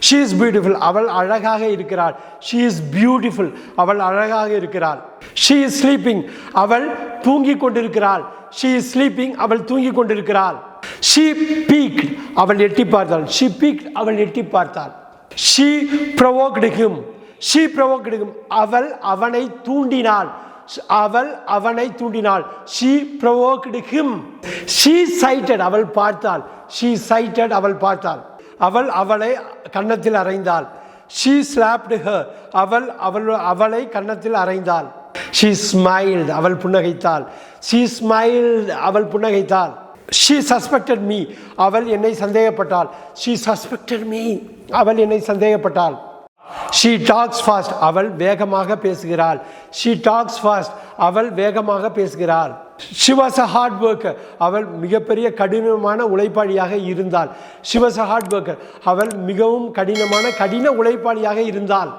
she is beautiful அவள் அழகாக இருக்கிறாள். she is beautiful அவள் அழகாக இருக்கிறாள். she is sleeping அவள் தூங்கிக் கொண்டிருக்கிறாள். she is sleeping அவள் தூங்கிக் கொண்டிருக்கிறாள். she peeked அவள் எட்டி பார்த்தாள். she peeked அவள் எட்டி பார்த்தாள். she provoked him அவள் அவனை தூண்டினாள். அவனை தூண்டினாள். she provoked him. she sighted அவள் பார்த்தாள். she sighted அவள் பார்த்தாள். அவள் அவளை கன்னத்தில் அறைந்தாள். she slapped her அவளை கன்னத்தில் அறைந்தாள். she smiled அவள் புன்னகைத்தாள். she smiled அவள் புன்னகைத்தாள். she suspected me அவள் என்னை சந்தேகப்பட்டாள். she suspected me அவள் என்னை சந்தேகப்பட்டாள். she talks fast அவள் வேகமாக பேசுகிறாள். she talks fast அவள் வேகமாக பேசுகிறாள். she was a hard worker அவள் மிகப்பெரிய கடினமான உழைப்பாளியாக இருந்தாள். she was a hard worker அவள் மிகவும் கடின உழைப்பாளியாக இருந்தாள்.